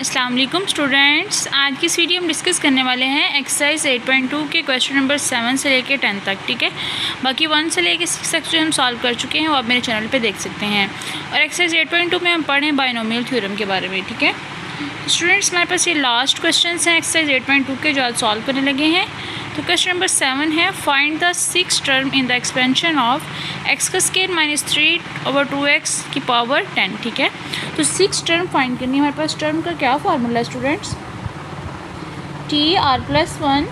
अस्सलाम वालेकुम स्टूडेंट्स, आज की इस वीडियो में डिस्कस करने वाले हैं एक्सरसाइज 8.2 के क्वेश्चन नंबर 7 से लेके 10 तक। ठीक है, बाकी 1 से लेके 6 तक जो हम सॉल्व कर चुके हैं वो आप मेरे चैनल पे देख सकते हैं। और एक्सरसाइज 8.2 में हम पढ़ें बाइनोमियल थ्योरम के बारे में। ठीक है स्टूडेंट्स, हमारे पास ये लास्ट क्वेश्चन हैं एक्सरसाइज 8.2 के जो आज सॉल्व करने लगे हैं। तो क्वेश्चन नंबर 7 है, find the 6 term in the expansion of x का स्क्वायर माइनस 3/2x की पावर 10। ठीक है, तो 6 टर्म फाइंड करनी है। हमारे पास टर्म का क्या फार्मूला है स्टूडेंट्स? TR+1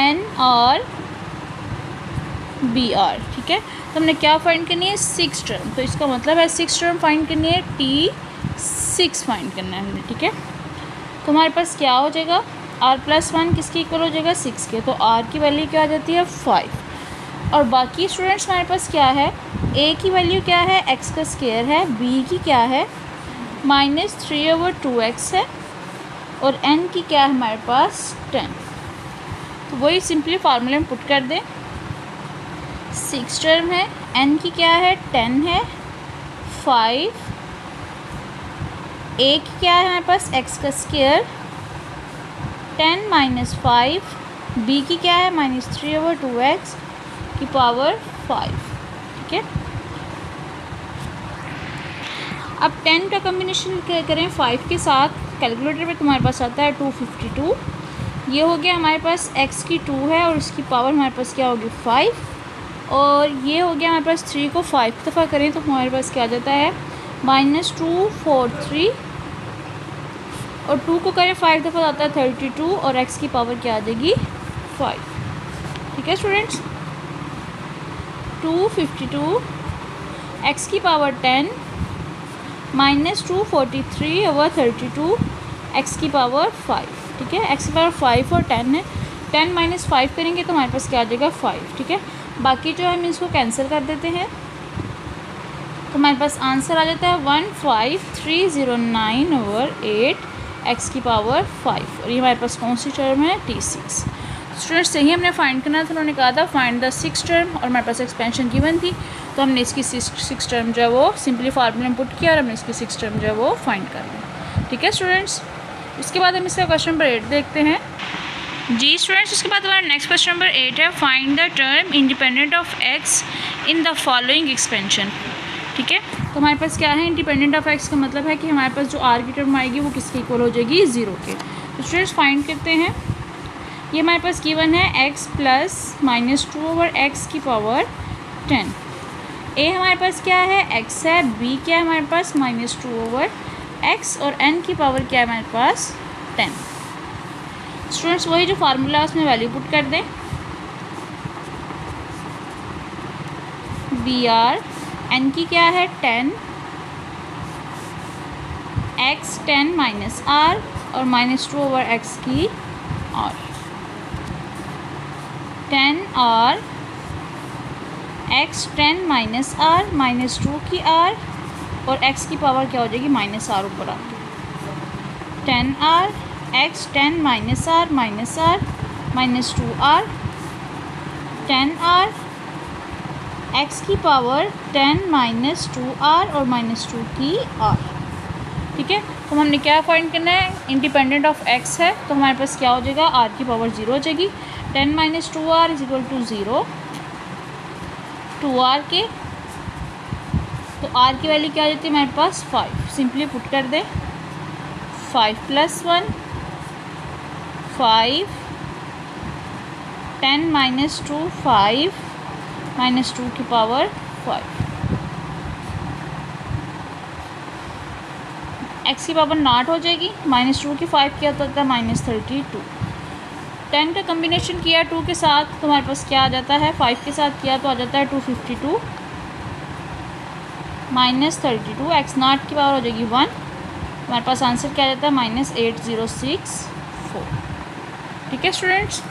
NR BR। ठीक है, तो हमने क्या फाइंड करनी है? 6 टर्म। तो इसका मतलब है 6 टर्म फाइंड करनी है, T6 फाइंड करना है हमने। ठीक है, तो हमारे पास क्या हो जाएगा? R+1 किसके इक्वल हो जाएगा? 6 के। तो R की वैल्यू क्या आ जाती है? 5। और बाकी स्टूडेंट्स हमारे पास क्या है? A की वैल्यू क्या है? x का स्क्वायर है। B की क्या है? -3/2x है। और N की क्या है हमारे पास? 10। तो वही सिंपली फार्मूले में पुट कर दें। 6 टर्म है, N की क्या है? 10 है, 5। A की क्या है हमारे पास? x का स्क्वायर 10 - 5। B की क्या है? -3/2x की पावर 5। ठीक है, अब 10 का कम्बिनेशन करें 5 के साथ। कैलकुलेटर पे तुम्हारे पास आता है 252। ये हो गया हमारे पास x की 2 है और इसकी पावर हमारे पास क्या होगी? 5। और ये हो गया हमारे पास 3 को 5 दफ़ा करें तो हमारे पास क्या आ जाता है? -243। और 2 को करें 5 दफ़ा आता है 32। और x की पावर क्या आ जाएगी? 5। ठीक है स्टूडेंट्स, 252 x की पावर 10 -243/32 x की पावर 5। ठीक है, x की पावर 5 और 10 है। 10 - 5 करेंगे तो हमारे पास क्या आ जाएगा? 5। ठीक है, बाकी जो हम इसको कैंसिल कर देते हैं तो हमारे पास आंसर आ जाता है 15309/8 x की पावर 5। और ये हमारे पास कौन सी टर्म है? T6। स्टूडेंट्स सही हमने फाइंड करना था। उन्होंने कहा था फाइंड द 6 टर्म और हमारे पास एक्सपेंशन गिवन थी तो हमने इसकी 6 टर्म जो है वो सिंपली फार्मूले में पुट किया और हमने इसकी 6 टर्म जो है वो फाइंड कर ली। ठीक है स्टूडेंट्स, इसके बाद हम इसका क्वेश्चन नंबर 8 देखते हैं। जी स्टूडेंट्स, इसके बाद हमारा नेक्स्ट क्वेश्चन नंबर 8 है, find the term independent of x in the following expansion. ठीक है, तो हमारे पास क्या है? इंडिपेंडेंट ऑफ x का मतलब है कि हमारे पास जो r की टर्म आएगी वो किसके इक्वल हो जाएगी? 0 के। तो स्टूडेंट्स फाइंड करते हैं। ये हमारे पास गिवन है x + -2/x की पावर 10। a हमारे पास क्या है? x है। b क्या है हमारे पास? -2/x। और n की पावर क्या है हमारे पास? 10। स्टूडेंट्स वही जो फार्मूला उसमें वैल्यू पुट कर दें। BR n की क्या है? 10, x 10 - r और -2/x की r। 10r x 10 - r -2 की r और x की पावर क्या हो जाएगी? -r ऊपर आके 10r x 10 - r -r -2r 10r x की पावर 10 - 2r और -2 की r। ठीक है, तो हमने क्या फाइंड करना है? इंडिपेंडेंट ऑफ x है तो हमारे पास क्या हो जाएगा? r की पावर 0 हो जाएगी। 10 - 2r = 0। 2r के तो r की वैल्यू क्या आ जाती है हमारे पास? 5। सिंपली पुट कर दें। 5 + 1 5 10 - 2 5 -2 की पावर 5। x की पावर 0 हो जाएगी। -2 की 5 क्या होता है? -32। 10 का कम्बिनेशन किया 2 के साथ तो हमारे पास क्या आ जाता है? 5 के साथ किया तो आ जाता है 252 -32। x 0 की पावर हो जाएगी 1। हमारे पास आंसर क्या आ जाता है? -8064। ठीक है स्टूडेंट्स,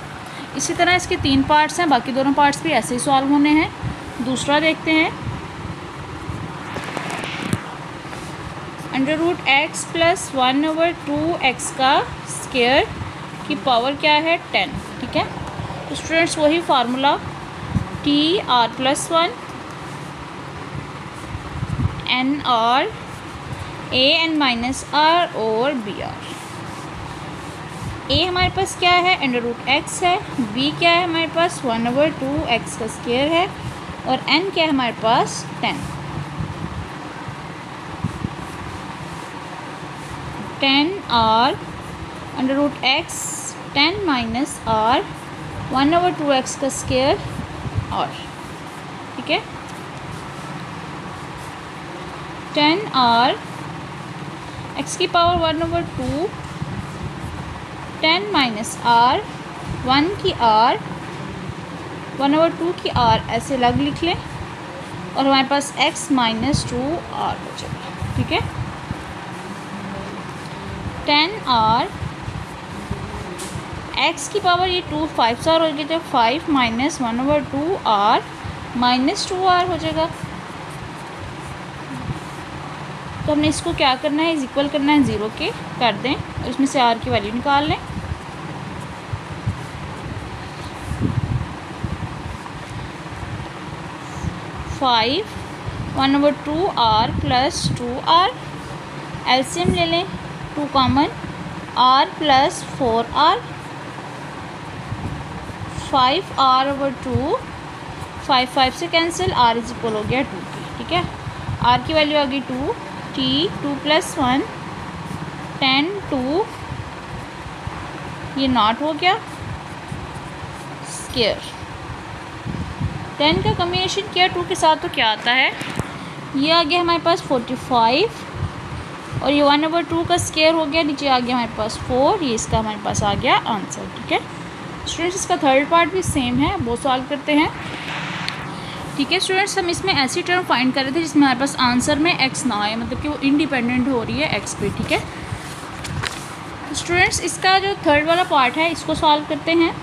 इसी तरह इसके 3 पार्ट्स हैं, बाकी दोनों पार्ट्स भी ऐसे ही सॉल्व होने हैं। दूसरा देखते हैं। √x + 1/2x का स्क्वायर की पावर क्या है? 10। ठीक है, तो स्टूडेंट्स वही formula TR+1 NR an minus R और बी आर। ए हमारे पास क्या है, √x है। बी क्या है हमारे पास, 1/2 x का स्क्वायर है। और n क्या है हमारे पास, 10। 10r √x 10 minus r 1/2 x का स्क्वायर और, ठीक है। 10r x की पावर 1/2 10 माइनस r 1 की r 1/2 की r ऐसे अलग लिख लें और हमारे पास x माइनस 2r हो जाएगा, ठीक है। 10r x की पावर ये 2 5 से हो गया, तो 5 माइनस 1/2 r माइनस 2r हो जाएगा। तो हमने इसको क्या करना है, इज इक्वल करना है 0 के, कर दें और इसमें से r की वैल्यू निकाल लें। Five 1/2 r plus 2r, LCM ले लें, 2 common, r plus 4r, 5r/2, 5 से कैंसिल, r इज इक्वल हो गया 2 की, ठीक है। r की वैल्यू आ गई 2, t 2 + 1 10 2, ये नॉट हो गया स्क्वायर। 10 का कम्बिनेशन किया 2 के साथ तो क्या आता है, ये आ गया हमारे पास 45 और ये 1/2 का स्क्वायर हो गया, नीचे आ गया हमारे पास 4, ये इसका हमारे पास आ गया आंसर, ठीक है। स्टूडेंट्स इसका थर्ड पार्ट भी सेम है, वो सॉल्व करते हैं, ठीक है। स्टूडेंट्स हम इसमें ऐसी टर्म फाइंड कर रहे थे जिसमें हमारे पास आंसर में x ना आए, मतलब कि वो इंडिपेंडेंट हो रही है x पे, ठीक है। स्टूडेंट्स इसका जो थर्ड वाला पार्ट है इसको सॉल्व करते हैं।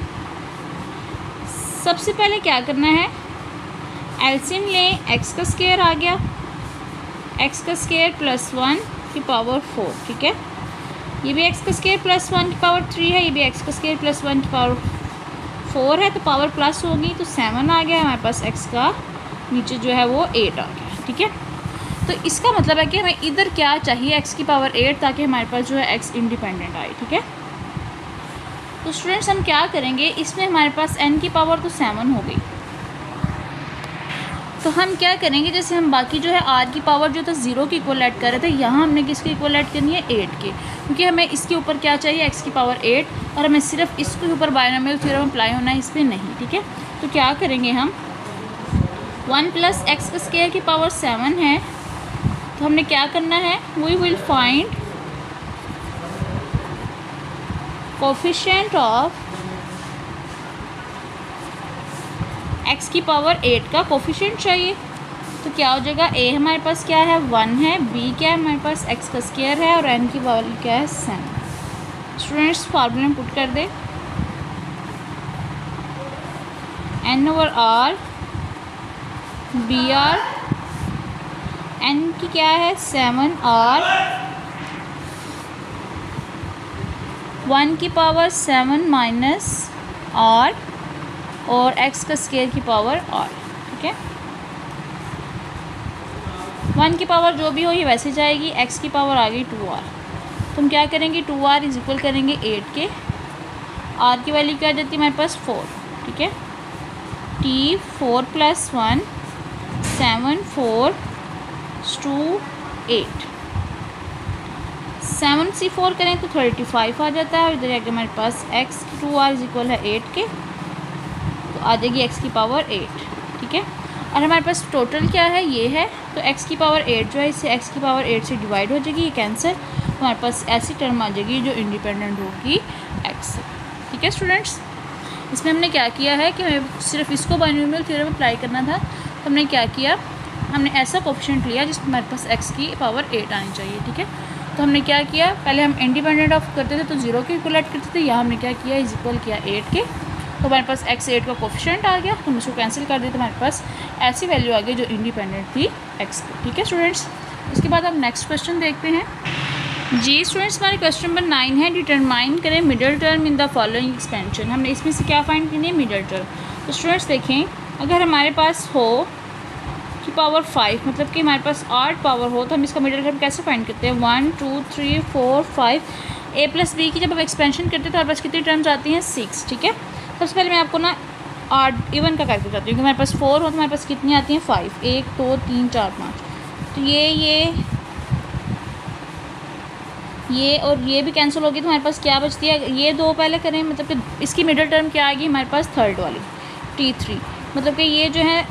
सबसे पहले क्या करना है, एलसीएम लें, x का स्क्वायर आ गया, x का स्क्वायर प्लस 1 की पावर 4, ठीक है। ये भी x का स्क्वायर प्लस 1 की पावर 3 है, ये भी x का स्क्वायर प्लस 1 की पावर 4 है, तो पावर प्लस होगी तो 7 आ गया हमारे पास, x का नीचे जो है वो 8 आ गया, ठीक है। तो इसका मतलब है कि हमें इधर क्या चाहिए, x की पावर 8, ताकि हमारे पास जो है x इंडिपेंडेंट आए, ठीक है। तो स्टूडेंट्स हम क्या करेंगे, इसमें हमारे पास n की पावर तो 7 हो गई, तो हम क्या करेंगे, जैसे हम बाकी जो है r की पावर जो था 0 की इक्वल ऐड कर रहे थे, यहाँ हमने किसकी इक्वल ऐड करनी है, 8 के, क्योंकि हमें इसके ऊपर क्या चाहिए, x की पावर 8, और हमें सिर्फ इसके ऊपर बायनोमियल थ्योरम अप्लाई होना है, इस पर नहीं, ठीक है। तो क्या करेंगे हम, 1 + x का स्क्वायर की पावर 7 है, तो हमने क्या करना है, we will find coefficient of x की पावर 8 का कोफिशिएंट चाहिए। तो क्या हो जाएगा, a हमारे पास क्या है, 1 है, b क्या है हमारे पास, x का स्क्वायर है, और n की वैल्यू क्या है, 7। स्टूडेंट्स फार्मूला में पुट कर दे, n/r br, n की क्या है, 7r, 1 की पावर 7 माइनस r और x का स्क्वायर की पावर r, ठीक है। 1 की पावर जो भी हो ये वैसे जाएगी, x की पावर आ गई 2r, तो हम क्या करेंगे, 2r इज इक्वल करेंगे 8 के, r की वैल्यू क्या आ जाती है हमारे पास 4, ठीक है। t 4 + 1 7 4 2 8, 7 से 4 करें तो 35 आ जाता है, और इधर आगे हमारे पास x 2r इज इक्वल है 8 के, तो आ जाएगी x की पावर 8, ठीक है। और हमारे पास टोटल क्या है, ये है, तो x की पावर 8 जो है इसे x की पावर 8 से डिवाइड हो जाएगी, ये कैंसिल, तो हमारे पास ऐसी टर्म आ जाएगी जो इंडिपेंडेंट होगी x से, ठीक है। स्टूडेंट्स इसमें हमने क्या किया है कि हमें सिर्फ इसको बायनोमियल थ्योरम अप्लाई करना था, तो हमने क्या किया, हमने ऐसा कोफिशिएंट लिया जिसमें हमारे पास x की पावर 8 आनी चाहिए, ठीक है। तो हमने क्या किया, पहले हम इंडिपेंडेंट ऑफ करते थे तो 0 के इक्वल ऐड करते थे, यहाँ हमने क्या किया, इज इक्वल किया 8 के, तो हमारे पास x 8 का कोफिशिएंट आ गया, तो हम इसको कैंसिल कर दिए, तो हमारे पास ऐसी वैल्यू आ गई जो इंडिपेंडेंट थी x की, ठीक है स्टूडेंट्स। उसके बाद हम नेक्स्ट क्वेश्चन देखते हैं। जी स्टूडेंट्स हमारे क्वेश्चन नंबर 9 है, डिटरमाइन करें middle term in the following expansion. हमने इसमें से क्या फाइंड करनी है, मिडल टर्म। तो स्टूडेंट्स देखें, अगर हमारे पास हो की पावर 5, मतलब कि हमारे पास 8 पावर हो तो हम इसका मिडिल टर्म कैसे फाइंड करते हैं? 1 2 3 4 5। a प्लस बी की जब हम एक्सपेंशन करते हैं तो हमारे पास कितनी टर्म्स आती हैं? 6, ठीक है। सबसे पहले मैं आपको ना आठ इवन का करके बताती हूँ कि हमारे पास 4 हो तो हमारे पास कितनी आती हैं? 5, 1 2 3 4 5। तो ये और ये भी कैंसिल होगी तो हमारे पास क्या बचती है? ये दो पहले करें, मतलब कि इसकी मिडिल टर्म क्या आएगी हमारे पास? थर्ड वाली T3। मतलब कि ये जो है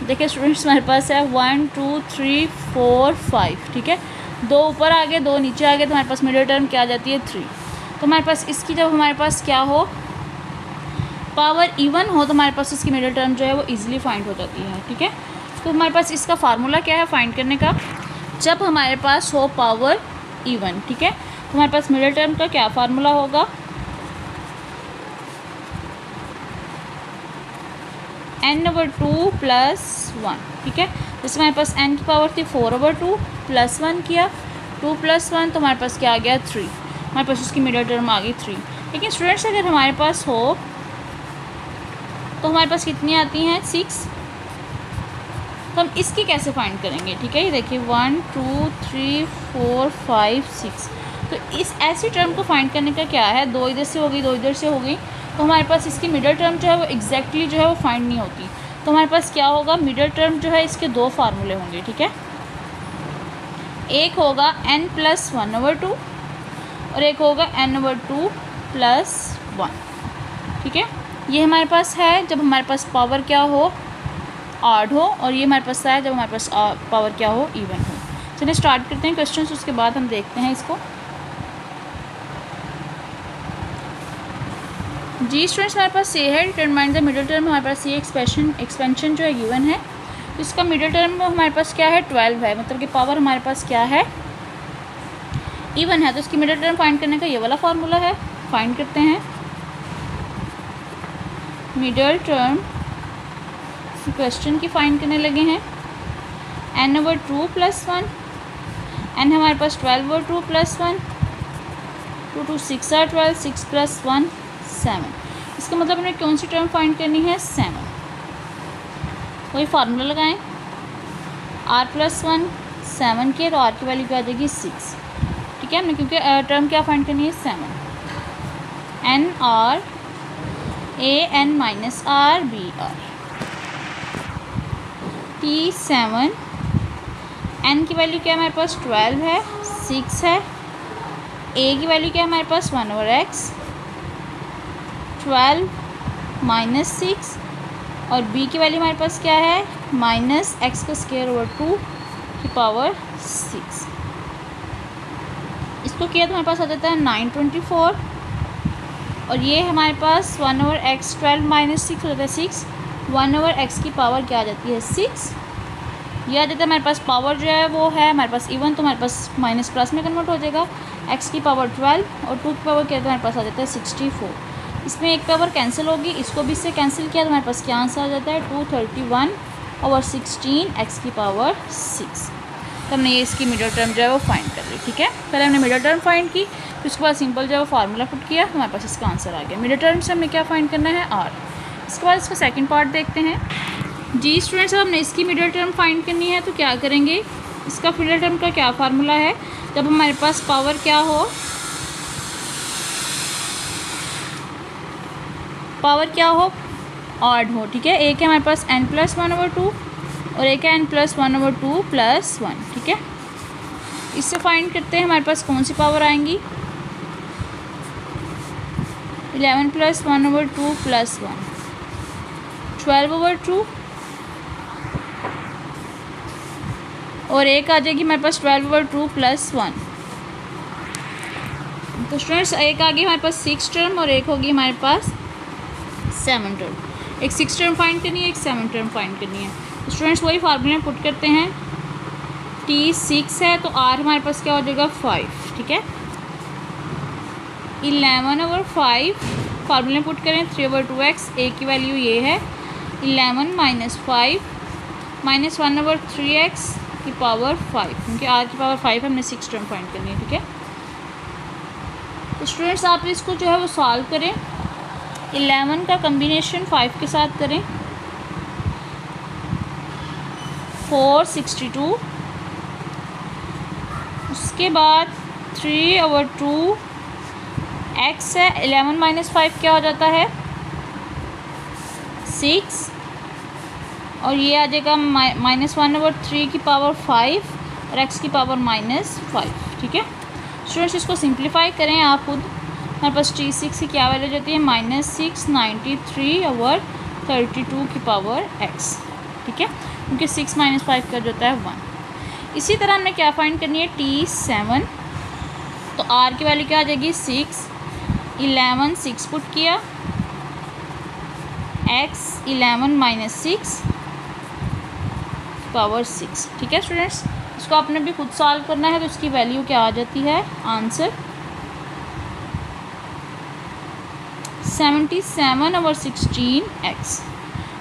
देखिए स्टूडेंट्स हमारे पास है 1 2 3 4 5, ठीक है। दो ऊपर आ गए, दो नीचे आ गए, तो हमारे पास मिडिल टर्म क्या आ जाती है? 3। तो हमारे पास इसकी जब हमारे पास क्या हो, पावर इवन हो, तो हमारे पास इसकी मिडिल टर्म जो है वो ईजिली फाइंड हो जाती है, ठीक है। तो हमारे पास इसका फार्मूला क्या है फाइंड करने का? जब हमारे पास हो पावर इवन, ठीक है, तो हमारे पास मिडिल टर्म का क्या फार्मूला होगा? n/2 + 1, ठीक है। जैसे हमारे पास n की पावर थी 4/2 + 1 किया, 2 + 1 तो हमारे पास क्या आ गया? 3। हमारे पास उसकी मिडिल टर्म आ गई 3। लेकिन स्टूडेंट्स अगर हमारे पास हो तो हमारे पास कितनी आती हैं? 6। तो हम इसकी कैसे फाइंड करेंगे? ठीक है, ये देखिए 1 2 3 4 5 6। तो इस ऐसी टर्म को फाइंड करने का क्या है? दो इधर से हो गई, दो इधर से हो गई, तो हमारे पास इसकी मिडिल टर्म जो है वो एग्जैक्टली जो है वो फाइंड नहीं होती। तो हमारे पास क्या होगा? मिडिल टर्म जो है इसके दो फार्मूले होंगे, ठीक है। एक होगा n + 1/2 और एक होगा n/2 + 1, ठीक है। ये हमारे पास है जब हमारे पास पावर क्या हो? ऑड हो, और ये हमारे पास है जब हमारे पास पावर क्या हो? इवन हो। चलिए स्टार्ट करते हैं क्वेश्चन, उसके बाद हम देखते हैं इसको। जी स्टूडेंट्स हमारे पास ये है डिटरमाइन द मिडिल टर्म। हमारे पास ये एक्सपेंशन जो है गिवन है, तो इसका मिडिल टर्म हमारे पास क्या है? 12 है, मतलब कि पावर हमारे पास क्या है? इवन है। तो इसकी मिडिल टर्म फाइंड करने का ये वाला फार्मूला है, फाइंड करते हैं मिडिल टर्म। क्वेश्चन की फाइंड करने लगे हैं n/2 + 1, n हमारे पास 12/2 + 1, 2 2 6 are 12, 6 + 1 7। इसका मतलब हमें कौन सी टर्म फाइंड करनी है? 7। वही फार्मूला लगाएं, r + 1 7 के, तो r की वैल्यू क्या आ जाएगी? 6, ठीक है। हमने क्योंकि टर्म क्या फाइंड करनी है? 7। n r a n - r b r T7। n की वैल्यू क्या है हमारे पास? 12 है, 6 है। a की वैल्यू क्या है हमारे पास? 1/x, 12 - 6, और b की वैल्यू हमारे पास क्या है? -x² / 2 की पावर 6। इसको किया तो हमारे पास आ जाता है 924, और ये हमारे पास 1/x 12 - 6 हो जाता है 6। 1/x की पावर क्या आ जाती है? 6। यह आ जाता है हमारे पास पावर जो है वो है हमारे पास इवन, तो हमारे पास माइनस प्लस में कन्वर्ट हो जाएगा। x की पावर 12 और 2 की पावर क्या है? तो हमारे पास आ जाता है 64। इसमें एक पावर कैंसिल होगी, इसको भी इससे कैंसिल किया तो हमारे पास क्या आंसर आ जाता है? 231/16 x की पावर 6। तो हमने ये इसकी मिडिल टर्म जो है वो फाइंड कर ली, ठीक है। पहले हमने मिडिल टर्म फाइंड की, फिर उसके बाद सिंपल जो है वो फार्मूला पुट किया, हमारे पास इसका आंसर आ गया। मिडिल टर्म से हमने क्या फाइंड करना है? r। इसके बाद इसका सेकंड पार्ट देखते हैं। जी स्टूडेंट्स अब हमने इसकी मिडिल टर्म फाइंड करनी है, तो क्या करेंगे? इसका मिडिल टर्म का क्या फार्मूला है? जब हमारे पास पावर क्या हो? पावर क्या हो? ऑड हो, ठीक है। एक है हमारे पास n + 1/2 और एक है n + 1/2 + 1, ठीक है। इससे फाइंड करते हैं हमारे पास कौन सी पावर आएंगी? 11 + 1/2 + 1, 12/2, और एक आ जाएगी हमारे पास 12/2 + 1। तो स्टूडेंट्स एक आ गई हमारे पास 6 टर्म और एक होगी हमारे पास 7 टर्म। एक 6 टर्म फाइंड करनी है, एक 7 टर्म फाइंड करनी है। तो स्टूडेंट्स वही फार्मूले पुट करते हैं। T6 है तो R हमारे पास क्या हो जाएगा? 5, ठीक है। 11/5 फार्मूले पुट करें 3/2x, a की वैल्यू ये है 11 - 5 - 1/3x की पावर 5, क्योंकि r की पावर 5 हमने 6 टर्म फाइंड करनी है, ठीक है। तो स्टूडेंट्स आप इसको जो है वो सॉल्व करें। 11 का कम्बिनेशन 5 के साथ करें, 462। उसके बाद 3/2 x है, 11 माइनस 5 क्या हो जाता है 6, और ये आ जाएगा -1/3 की पावर 5 और x की पावर -5। ठीक है स्टूडेंट्स, इसको सिंप्लीफाई करें आप खुद। हमारे पास T6 की क्या वैल्यू जाती है -693/32 की पावर x। ठीक है, क्योंकि 6 माइनस 5 कर जाता है 1। इसी तरह हमने क्या फाइंड करनी है T7, तो r की वैल्यू क्या आ जाएगी 6, 11 6 पुट किया, x 11 माइनस 6 पावर 6। ठीक है स्टूडेंट्स, इसको आपने भी खुद सॉल्व करना है, तो इसकी वैल्यू क्या आ जाती है आंसर 77/16x।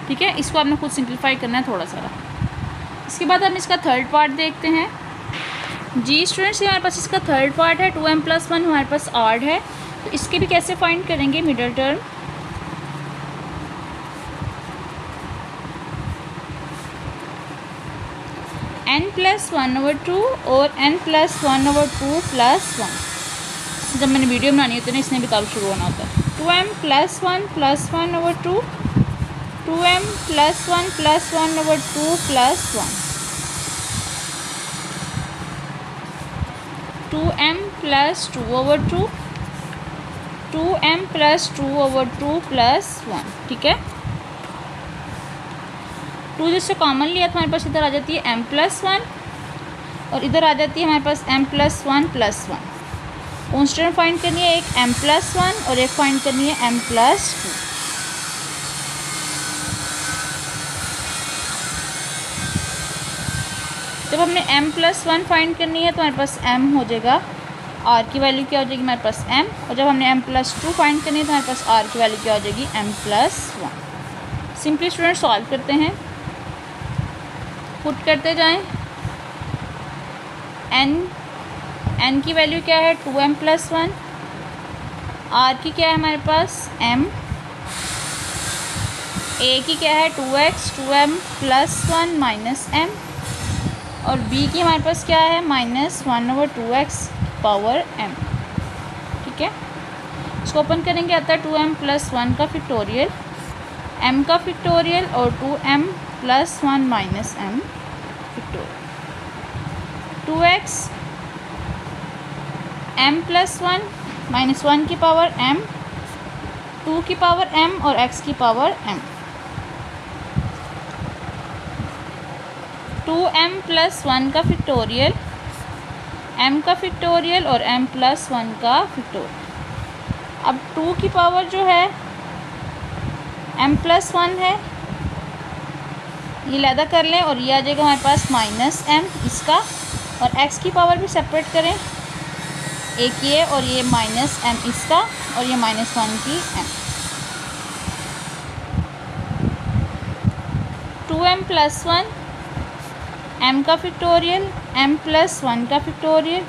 ठीक है, इसको आपने खुद सिंप्लीफाई करना है थोड़ा सा। इसके बाद हम इसका थर्ड पार्ट देखते हैं। जी स्टूडेंट्स, हमारे पास इसका थर्ड पार्ट है 2m+1 हमारे पास आर्ड है, तो इसके भी कैसे फाइंड करेंगे मिडल टर्म। n+1/2 और n+1/2 + 1। जब मैंने वीडियो बनानी होती है ना, इसने भी तब शुरू होना होता है। 2m+1 + 1/2, 2m+1 + 1/2 + 1, 2m + 2/2, 2m + 2/2 + 1। ठीक है, 2 जिससे कॉमन लिया तो हमारे पास इधर आ जाती है m+1 और इधर आ जाती है हमारे पास m+1 + 1। कॉन्स्टेंट फाइंड करनी है, एक m+1 और एक फाइंड करनी है m+2। जब हमने m+1 फाइंड करनी है तो हमारे पास m हो जाएगा, r की वैल्यू क्या हो जाएगी हमारे पास m, और जब हमने m+2 फाइंड करनी है तो हमारे पास r की वैल्यू क्या हो जाएगी m+1। सिंपली स्टूडेंट सॉल्व करते हैं, पुट करते जाएं। n की वैल्यू क्या है 2m+1, r की क्या है हमारे पास m, a की क्या है 2x, 2m+1 - m, और b की हमारे पास क्या है -1/2x पावर m। ठीक है, इसको ओपन करेंगे, आता है 2m+1 का फैक्टोरियल, m का फैक्टोरियल और 2m+1 - m factorial, 2x m+1 -1 की पावर m, 2 की पावर m और x की पावर m, 2m+1 का फैक्टोरियल, m का फैक्टोरियल और m+1 का फैक्टोरियल। अब 2 की पावर जो है m+1 है, ये लैदा कर लें और ये आ जाएगा हमारे पास -m इसका, और x की पावर भी सेपरेट करें, एक ये और ये -m इसका और ये -1 की m। 2m+1 m का फैक्टोरियल, m+1 का फैक्टोरियल,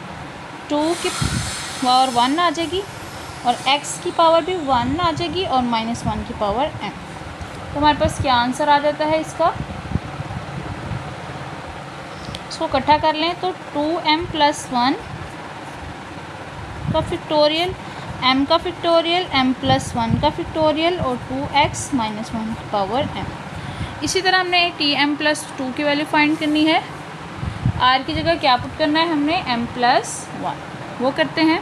2 की पावर 1 आ जाएगी और x की पावर भी 1 आ जाएगी और -1 की पावर m। तो हमारे पास क्या आंसर आ जाता है इसका, इसको इकट्ठा कर लें तो 2m+1 का फैक्टोरियल, m का फैक्टोरियल, m+1 का फैक्टोरियल और 2x - 1 की पावर m। इसी तरह हमने Tm+2 की वैल्यू फाइंड करनी है, r की जगह क्या पुट करना है हमने m+1, वो करते हैं।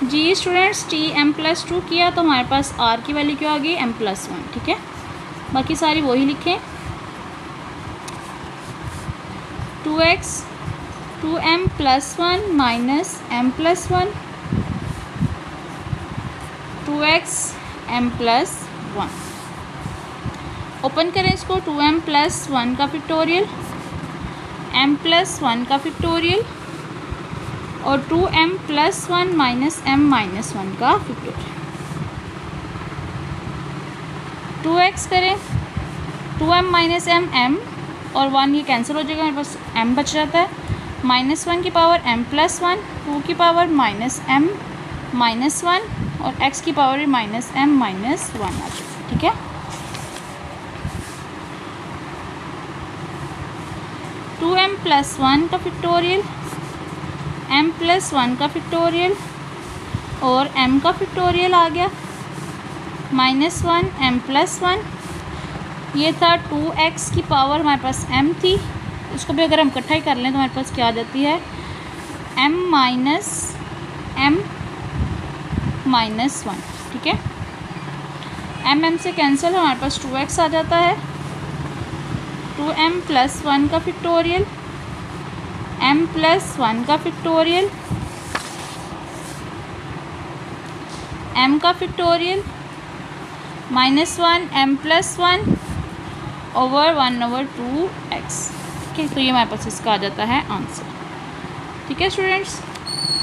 जी स्टूडेंट्स, Tm+2 किया तो हमारे पास r की वैल्यू क्या आ गई m+1। ठीक है, बाकी सारी वही लिखें, 2x 2m+1 - m+1, 2x m+1। Open करें इसको, 2m+1 का फैक्टोरियल, m+1 का फैक्टोरियल और 2m+1 - m-1 का फैक्टोरियल। 2x करें, 2m - m और 1 ये कैंसिल हो जाएगा, मेरे पास m बच जाता है, -1 की पावर m+1, 2 की पावर -m-1 और x की पावर भी -m-1 आ जाएगी। ठीक है, m+1 का फैक्टोरियल, m+1 का फैक्टोरियल और m का फैक्टोरियल आ गया -1 m+1। ये था 2x की पावर हमारे पास m थी, इसको भी अगर हम इकट्ठा ही कर लें तो हमारे पास क्या आ जाती है m - m-1, ठीक है। m से कैंसिल हमारे पास 2x आ जाता है, 2m+1 का फैक्टोरियल, m+1 का फैक्टोरियल, m का फैक्टोरियल -1 m+1 ओवर 1/2x, ठीक है। तो ये हमारे पास इसका आ जाता है आंसर, ठीक है स्टूडेंट्स।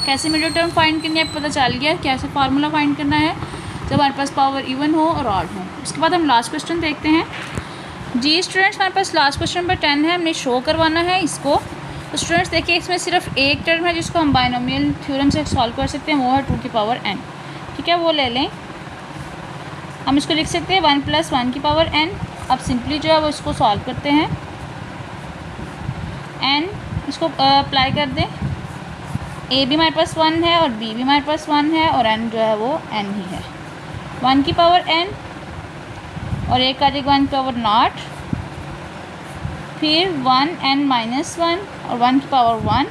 कैसे मिडिल टर्म फाइंड करनी है पता चल गया, कैसे फार्मूला फाइंड करना है जब हमारे पास पावर इवन हो और ऑड हो। उसके बाद हम लास्ट क्वेश्चन देखते हैं। जी स्टूडेंट्स, हमारे पास लास्ट क्वेश्चन नंबर 10 है, हमने शो करवाना है इसको। तो स्टूडेंट्स देखिए, इसमें सिर्फ एक टर्म है जिसको हम बाइनोमियल थ्योरम से सॉल्व कर सकते हैं, वो है 2 की पावर n, ठीक है। वो ले लें, हम इसको लिख सकते हैं 1 + 1 की पावर n। अब सिंपली जो है वो इसको सॉल्व करते हैं, n इसको अप्लाई कर दें, a भी हमारे पास 1 है और b भी हमारे पास 1 है और n जो है वो n ही है। 1 की पावर n और एक आ जाएगा 1 की पावर 0, फिर 1n - 1 और 1 की पावर 1,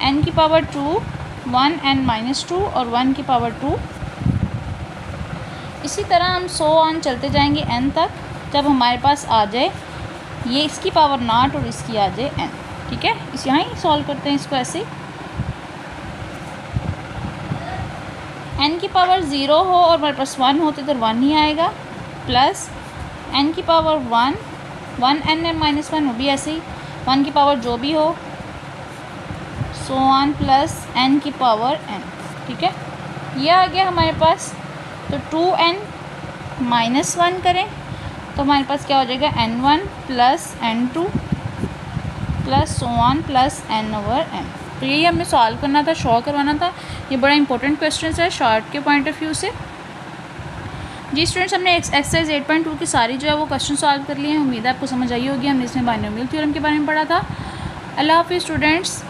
n की पावर 2, 1n - 2 और 1 की पावर 2। इसी तरह हम 100 ऑन चलते जाएंगे n तक, जब हमारे पास आ जाए ये इसकी पावर 0 और इसकी आ जाए n, ठीक है। इस यहाँ ही सॉल्व करते हैं इसको ऐसे। n की पावर 0 हो और हमारे पास 1 होते तो 1 ही आएगा, प्लस n की पावर 1, 1n - 1 वो भी ऐसे ही, 1 की पावर जो भी हो, सो ऑन प्लस n की पावर n, ठीक है। ये आ गया हमारे पास। तो 2n - 1 करें तो हमारे पास क्या हो जाएगा n1 + n2 plus so on plus n/n। तो यही हमें सॉल्व करना था, शो करवाना था। ये बड़ा इंपॉर्टेंट क्वेश्चन है शॉर्ट के पॉइंट ऑफ व्यू से। जी स्टूडेंट्स, हमने एक्सरसाइज 8.2 की सारी जो है वो क्वेश्चन सॉल्व कर लिए हैं। उम्मीद है आपको समझ आई होगी। हमने इसमें बाइनोमियल थ्योरम के बारे में पढ़ा था। अल्लाह हाफिज़ स्टूडेंट्स।